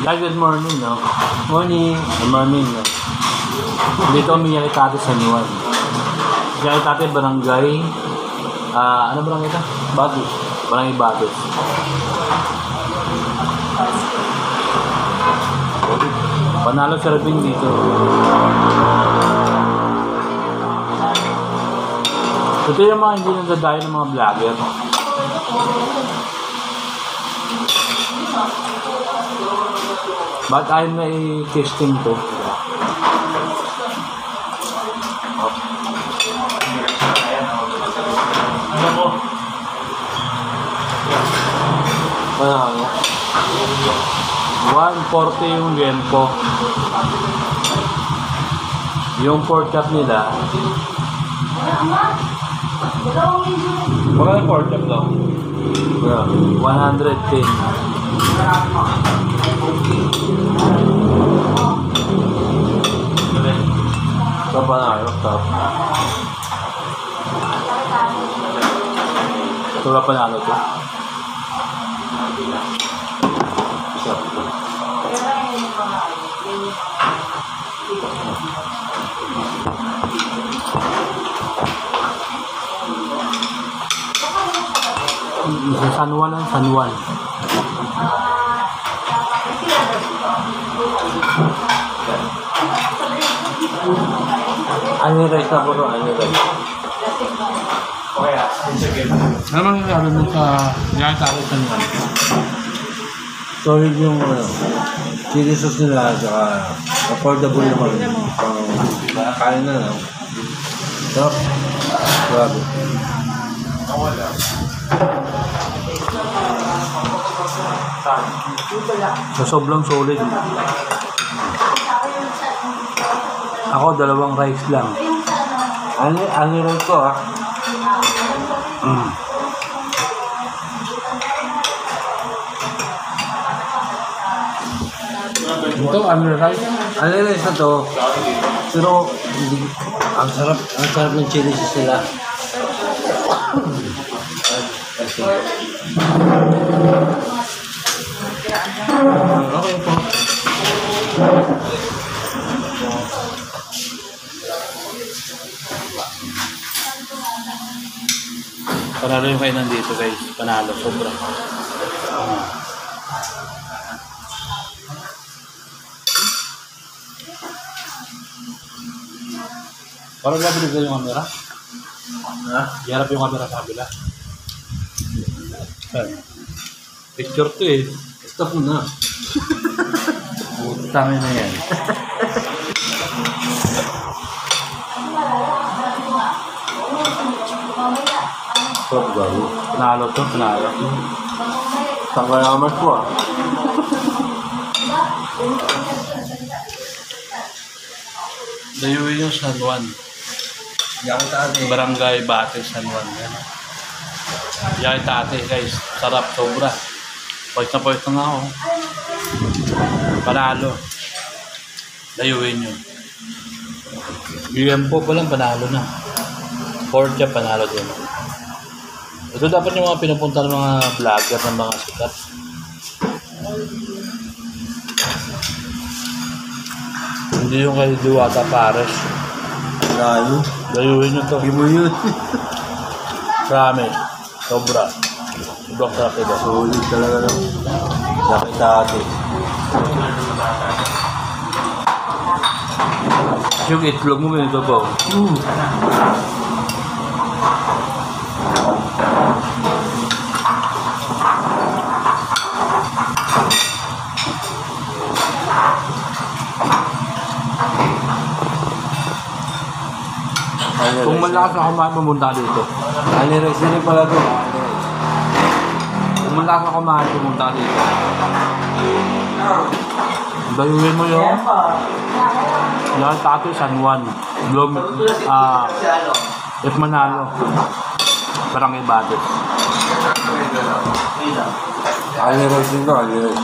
Yeah, good morning, no? Morning. Good morning, no? Dito kami Yakitate San Juan. Yakitate Barangay, ano barangay ito? Bagus. Barangay Batos. Panalo serving dito. Ito yung mga hindi nagdadayo ng mga vlogger. Ba't ayaw na i-testing to? Ano? 140 yung Genpo. Yung pork chop nila. Magkano yung pork chop daw? 110. Ito pa na kayo. Ito na panalo to. Sa San Juan ang San Juan. Ano yung rice na po ito? Ano yung rice? Ano nangyari mo sa Yakitate San Juan? Solid yung chili sauce nila, saka affordable naman. Kain na, no? Sarap. Grabe. So, sobrang solid. Ako, 2 rice lang. Ano yung rice ko, ha? Ito, ano rice? Ano yung rice na to? Pero, ang sarap ng chili sauce nila. Okay po. Panalo yung kainan dito guys. Panalo, sobra. Parang mabilis na yung camera. Ha? Iharap yung camera sa kabila. Picture to eh. Stop mo na. Utangin na yan. Stop, galo. Panalo to, panalo. Tanggayaman ko, ah. Dayuin yung San Juan. Yakitate. Barangay Bates, San Juan. Yakitate guys. Sarap, sobra. Pwede na nga ako. Panalo. Dayuin yun. UM po pa lang, panalo na. Pork chop, panalo din. Ito dapat yung mga pinupunta ng mga vlogger ng mga sikat. Hindi yung kay Diwata Pares. Layo. Dayuin nyo to. Hindi mo yun. Promise. Sobra. Sobrang sarap ito. Solid talaga lang. Yakitate. Yung itlog mo, ganito po. Kung malakas na kumain, pumunta dito. Ano yung rice na rin pala doon? Kung malakas na kumain, pumunta dito. Dayuin mo yung Yakitate San Juan. F. Manalo. Barangay Bates. Ano yung rice nito? Ano yung rice?